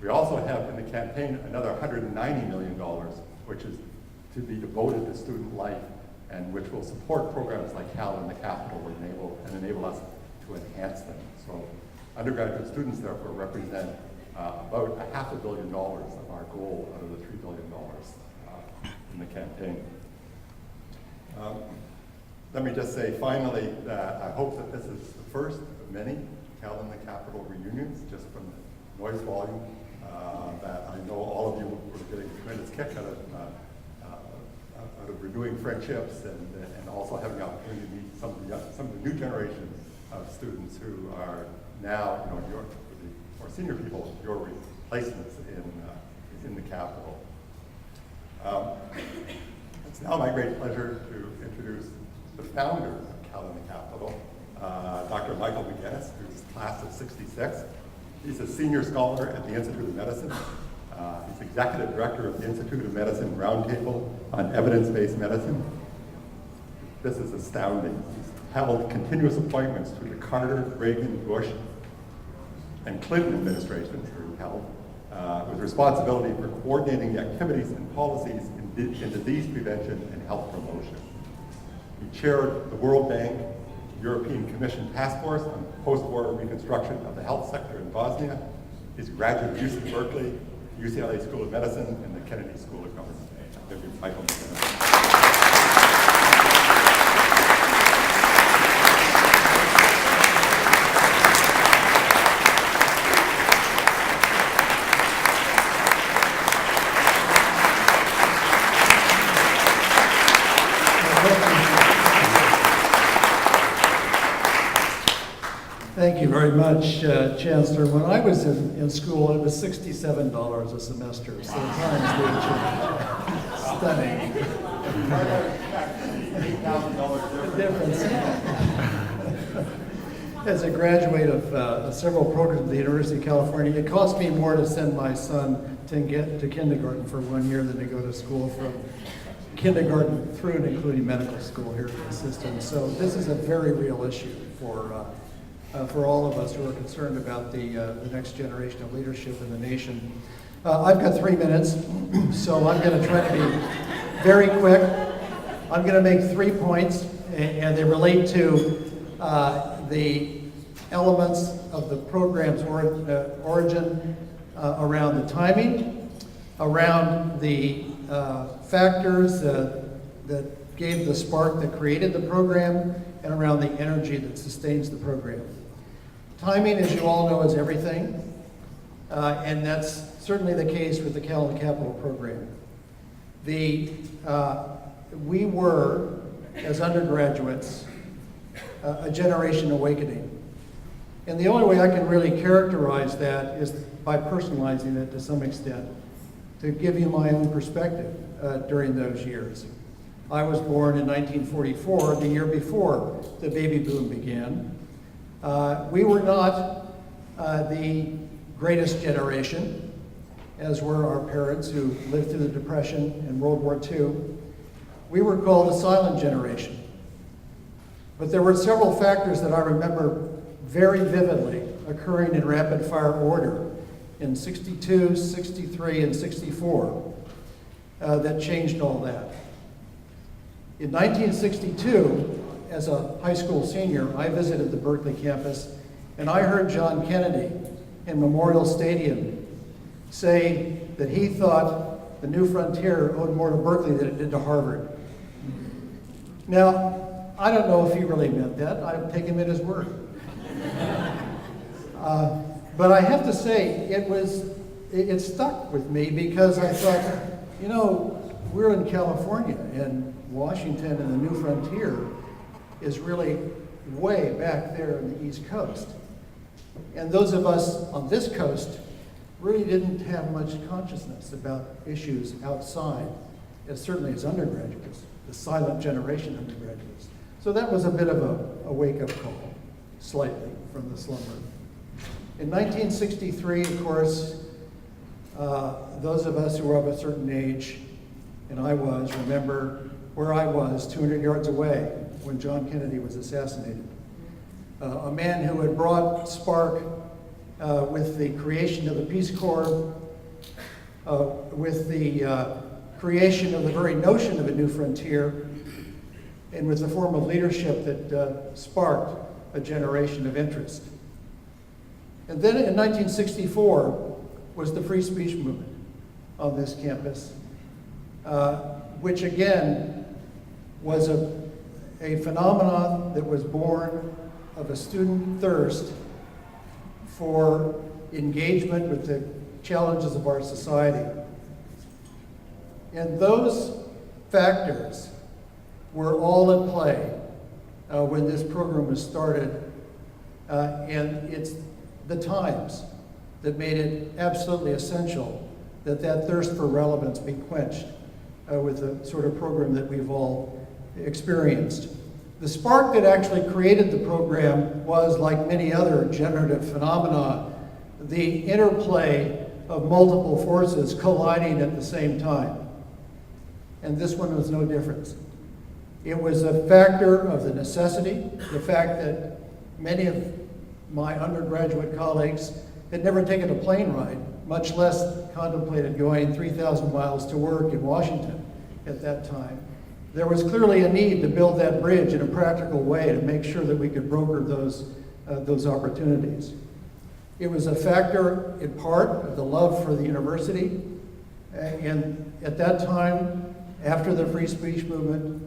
We also have in the campaign another $190 million, which is to be devoted to student life and which will support programs like Cal in the Capital and enable us to enhance them. So undergraduate students therefore represent about $500 million of our goal out of the $3 billion in the campaign. Let me just say finally that I hope that this is the first of many Cal in the Capital reunions, just from the noise volume, that I know all of you were getting a tremendous kick out of renewing friendships and also having the opportunity to meet some of the new generations of students who are now, your more senior people, your replacements in the Capitol. It's now my great pleasure to introduce the founder of Cal in the Capital, Dr. Michael McGinnis, who's class of '66. He's a senior scholar at the Institute of Medicine. He's executive director of the Institute of Medicine Roundtable on Evidence-Based Medicine. This is astounding. He's held continuous appointments through the Carter, Reagan, Bush, and Clinton administrations through health, with responsibility for coordinating the activities and policies in disease prevention and health promotion. He chaired the World Bank European Commission Task Force on Post-War Reconstruction of the Health Sector in Bosnia. He's a graduate of UC Berkeley, UCLA School of Medicine, and the Kennedy School of Government. I'll give you Michael McGinnis. Thank you very much, Chancellor. When I was in school, it was $67 a semester, so times did change. Stunning. The difference. As a graduate of several programs at the University of California, it cost me more to send my son to kindergarten for 1 year than to go to school from kindergarten through and including medical school here at the system. So this is a very real issue for all of us who are concerned about the next generation of leadership in the nation. I've got 3 minutes, so I'm going to try to be very quick. I'm going to make 3 points, and they relate to the elements of the program's origin, around the timing, around the factors that gave the spark that created the program, and around the energy that sustains the program. Timing, as you all know, is everything, and that's certainly the case with the Cal in the Capital program. We were, as undergraduates, a generation awakening. And the only way I can really characterize that is by personalizing it to some extent, to give you my own perspective during those years. I was born in 1944, the year before the baby boom began. We were not the greatest generation, as were our parents who lived through the Depression and World War II. We were called the silent generation. But there were several factors that I remember very vividly occurring in rapid fire order in '62, '63, and '64 that changed all that. In 1962, as a high school senior, I visited the Berkeley campus, and I heard John Kennedy in Memorial Stadium say that he thought the New Frontier owed more to Berkeley than it did to Harvard. Now, I don't know if he really meant that. I take him at his word. But I have to say, it stuck with me because I thought, we're in California, and Washington and the New Frontier is really way back there on the East Coast. And those of us on this coast really didn't have much consciousness about issues outside, certainly as undergraduates, the silent generation undergraduates. So that was a bit of a wake-up call, slightly, from the slumber. In 1963, of course, those of us who were of a certain age, and I was, remember where I was 200 yards away when John Kennedy was assassinated. A man who had brought spark with the creation of the Peace Corps, with the creation of the very notion of a new frontier, and with the form of leadership that sparked a generation of interest. And then in 1964 was the free speech movement on this campus, which again was a phenomenon that was born of a student thirst for engagement with the challenges of our society. And those factors were all at play when this program was started. And it's the times that made it absolutely essential that that thirst for relevance be quenched with the sort of program that we've all experienced. The spark that actually created the program was, like many other generative phenomena, the interplay of multiple forces colliding at the same time. And this one was no different. It was a factor of the necessity, the fact that many of my undergraduate colleagues had never taken a plane ride, much less contemplated going 3,000 miles to work in Washington at that time. There was clearly a need to build that bridge in a practical way to make sure that we could broker those opportunities. It was a factor, in part, of the love for the university. And at that time, after the free speech movement,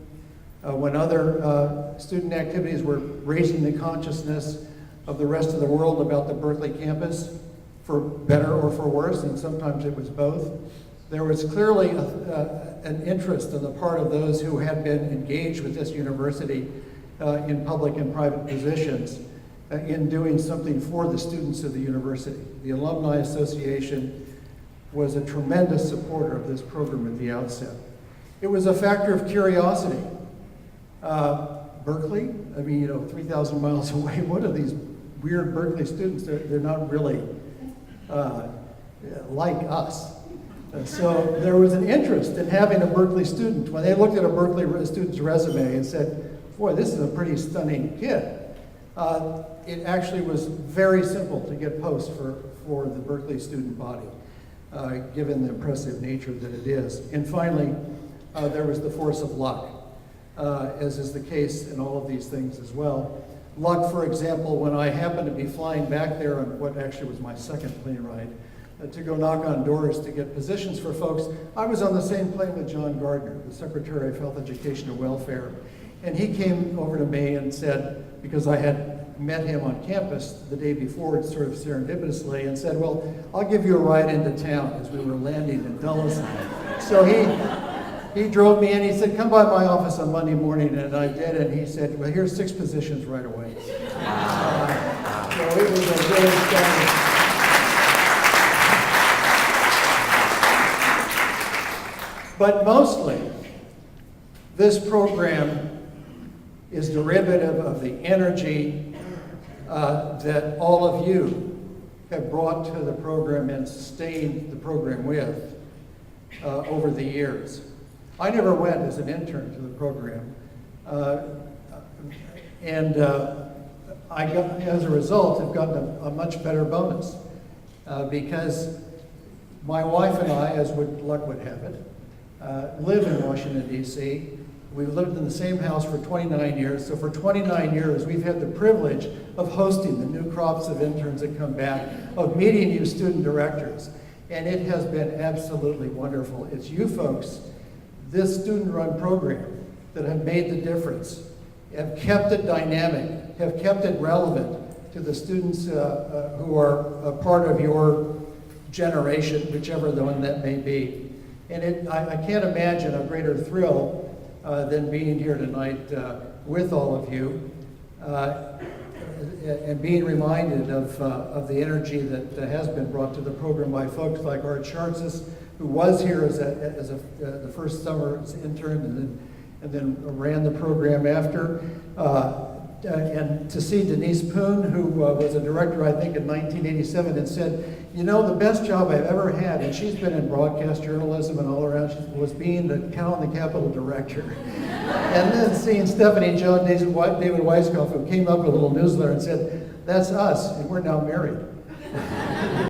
when other student activities were raising the consciousness of the rest of the world about the Berkeley campus, for better or for worse, and sometimes it was both, there was clearly an interest on the part of those who had been engaged with this university in public and private positions in doing something for the students of the university. The Alumni Association was a tremendous supporter of this program at the outset. It was a factor of curiosity. Berkeley, I mean, 3,000 miles away, what are these weird Berkeley students? They're not really like us. So there was an interest in having a Berkeley student. When they looked at a Berkeley student's resume and said, boy, this is a pretty stunning kid, it actually was very simple to get posts for the Berkeley student body, given the impressive nature that it is. And finally, there was the force of luck, as is the case in all of these things as well. Luck, for example, when I happened to be flying back there on what actually was my second plane ride, to go knock on doors to get positions for folks, I was on the same plane with John Gardner, the Secretary of Health, Education, and Welfare. And he came over to me and said, because I had met him on campus the day before, sort of serendipitously, and said, well, I'll give you a ride into town as we were landing in Dulles. So he drove me in, he said, come by my office on Monday morning, and I did, and he said, well, here's 6 positions right away. So it was a really exciting. But mostly, this program is derivative of the energy that all of you have brought to the program and sustained the program with over the years. I never went as an intern to the program, and I got, as a result, have gotten a much better bonus because my wife and I, as luck would have it, live in Washington, D.C. We've lived in the same house for 29 years. So for 29 years, we've had the privilege of hosting the new crops of interns that come back, of meeting you student directors. And it has been absolutely wonderful. It's you folks, this student-run program, that have made the difference, have kept it dynamic, have kept it relevant to the students who are a part of your generation, whichever the one that may be. And I can't imagine a greater thrill than being here tonight with all of you and being reminded of the energy that has been brought to the program by folks like Art Shartzis, who was here as the first summer as intern and then ran the program after. And to see Denise Poon, who was a director, I think, in 1987, and said, you know, the best job I've ever had, and she's been in broadcast journalism and all around, was being the Count on the Capitol director. And then seeing Stephanie Jones, David Weisskopf, who came up with a little newsletter and said, that's us, and we're now married.